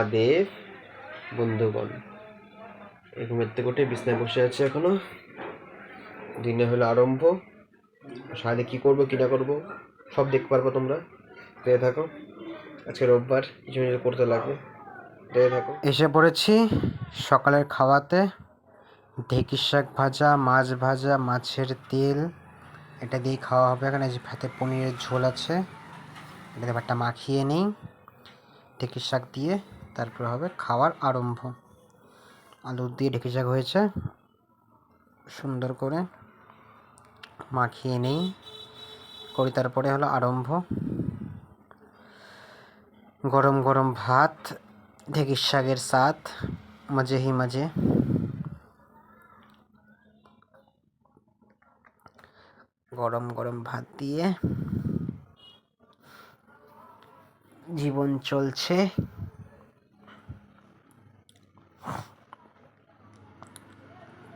মহাদেব বন্ধুগণ। এই ঘুমের থেকে উঠে বিছনায় বসে আছে এখনো। দিনে হলো আরম্ভ। সারাদিন কী করবো কী না করবো সব দেখতে পারবো তোমরা। দেখে থাকো। আজকে রোববার, কিছু কিছু করতে লাগবে। দেখে থাকো। এসে পড়েছি সকালের খাওয়াতে। ঢেঁকির শাক ভাজা, মাছ ভাজা, মাছের তেল, এটা দিয়ে খাওয়া হবে। এখানে যে ভাতে পনিরের ঝোল আছে, এটা ব্যাপারটা মাখিয়ে নিই ঢেঁকির শাক দিয়ে, তারপর হবে খাওয়ার আরম্ভ। আলু দিয়ে ঢেঁকি শাক হয়েছে, সুন্দর করে মাখিয়ে নেই করি, তারপরে হলো আরম্ভ। গরম গরম ভাত, ঢেঁকির শাকের স্বাদ মজে হি মজে। গরম গরম ভাত দিয়ে জীবন চলছে।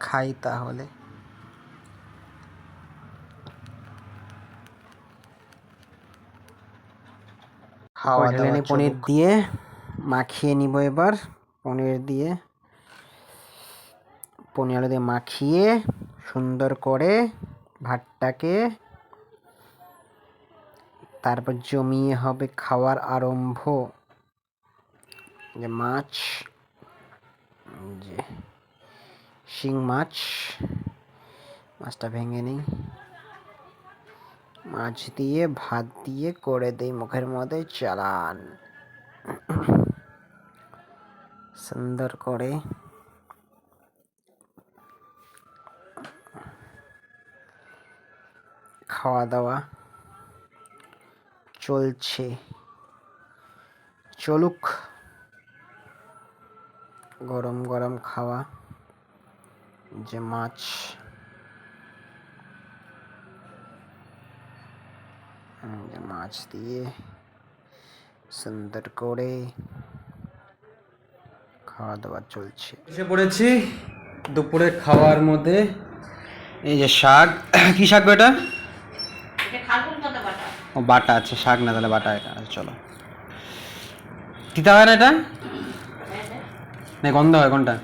খাই তাহলে। খাওয়া দাওয়া পনির দিয়ে মাখিয়ে নিব এবার। পনির দিয়ে পনির আলু দিয়ে মাখিয়ে সুন্দর করে ভাতটাকে, তারপর জমিয়ে হবে খাওয়ার আরম্ভ। যে মাছ, যে শিং মাছ, মাছটা ভেঙে নিই, মাছ দিয়ে ভাত দিয়ে করে দেই মুখের মধ্যে চালান। সুন্দর করে খাওয়া দাওয়া চলছে, চলুক। গরম গরম খাওয়া, যে মাছ, মাছ দিয়ে সুন্দর করে খাওয়া দাওয়া চলছে। এসে পড়েছি দুপুরে খাওয়ার মধ্যে। এই যে শাক, কি শাক এটা? ও বাটা আছে, শাক না তাহলে বাটা এটা। চলো, তিতা হয় না এটা? না গন্ধ হয় কোনটা?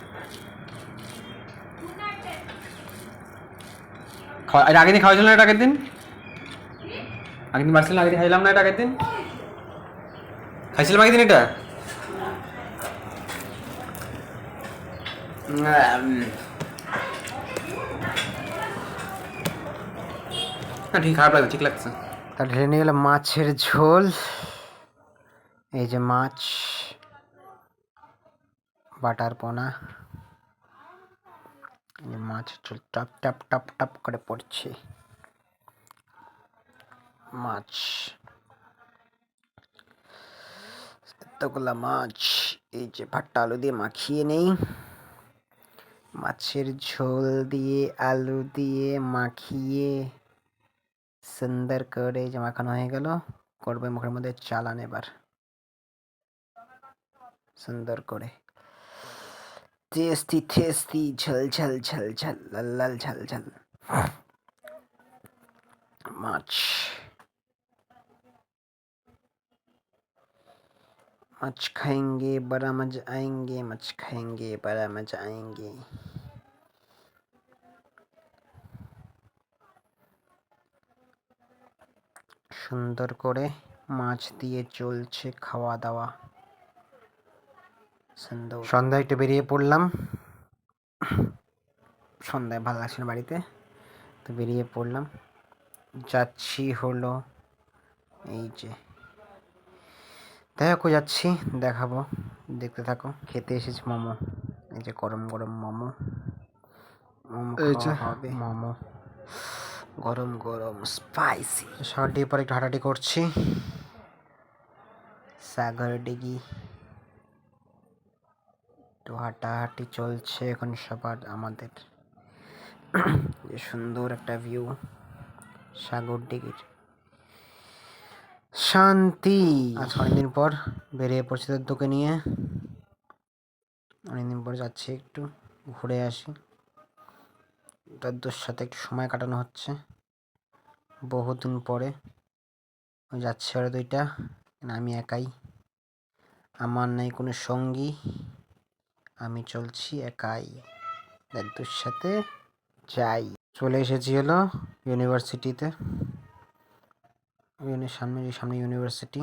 এটা আগের দিন খাওয়াইছিল না? এটা আগের দিন বাড়ছিল না? আগের দিন খাইলাম না? এটা আগের দিন খাইছিলাম, আগের দিন এটা। ঠিক খারাপ লাগছে, ঠিক লাগছে। তা ঢেলে নিয়ে গেলে মাছের ঝোল। এই যে মাছ, বাটার পোনা, মাছের ঝোল টপ টপ টপ টপ করে পড়ছে। মাছ, এতগুলা মাছ। এই যে ভাতটা আলু দিয়ে মাখিয়ে নেই, মাছের ঝোল দিয়ে আলু দিয়ে মাখিয়ে সুন্দর করে যে মাখানো হয়ে গেল, করবে মুখের মধ্যে চালান এবার সুন্দর করে। টেস্টি টেস্টি, ঝল ঝল ঝল ঝল, লাল লাল ঝল ঝল মাছ। মাছ খাएंगे बड़ा मजा आएंगे, মাছ খাएंगे बड़ा मजा आएंगे। সুন্দর করে মাছ দিয়ে চলছে খাওয়া দাওয়া। সন্ধ্যায় একটু বেরিয়ে পড়লাম, সন্ধ্যায় ভালো লাগছে না বাড়িতে, তো বেরিয়ে পড়লাম। যাচ্ছি হলো এই যে, দেখো যাচ্ছি, দেখাবো, দেখতে থাকো। খেতে এসেছি মোমো, এই যে গরম গরম মোমো। মোমো খাওয়া হবে, মোমো গরম গরম স্পাইসি। সাগরডিগির পরে একটু হাঁটাহাঁটি করছি, সাগরডিগি একটু হাঁটাহাঁটি চলছে এখন সবার আমাদের। যে সুন্দর একটা ভিউ সাগরডিগির, শান্তি। আজ অনেকদিন পর বেরিয়ে পড়ছি তোকে নিয়ে, অনেকদিন পর যাচ্ছি, একটু ঘুরে আসি। দাদুর সাথে একটু সময় কাটানো হচ্ছে বহুদিন পরে। যাচ্ছে ওরা দুইটা, আমি একাই আমার নেই কোনো সঙ্গী, আমি চলছি একাই, দাদুর সাথে যাই। চলে এসেছি হলো ইউনিভার্সিটিতে, সামনে ইউনিভার্সিটি।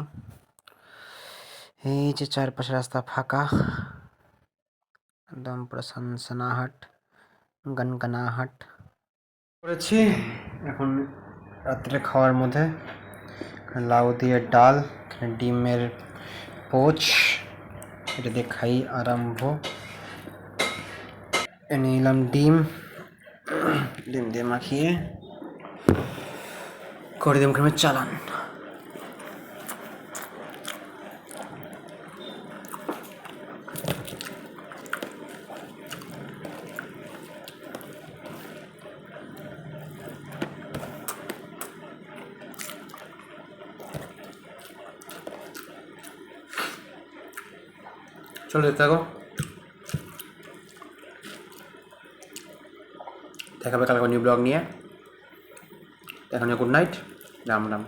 এই যে চারপাশে রাস্তা ফাঁকা, একদম পুরো সনসনাহট, গনগনাহট করেছি। এখন রাত্রে খাওয়ার মধ্যে লাউ দিয়ে ডাল, ডিমের পোচ, এটা দিয়ে খাই আরম্ভ। এনে নিলাম ডিম দিয়ে মাখিয়ে করে দিলাম গ্রামের চালান। চলো দেখতে থাকো, দেখাবে কালকে নিউ ব্লগ নিয়ে। এখন গুড নাইট, রাম রাম।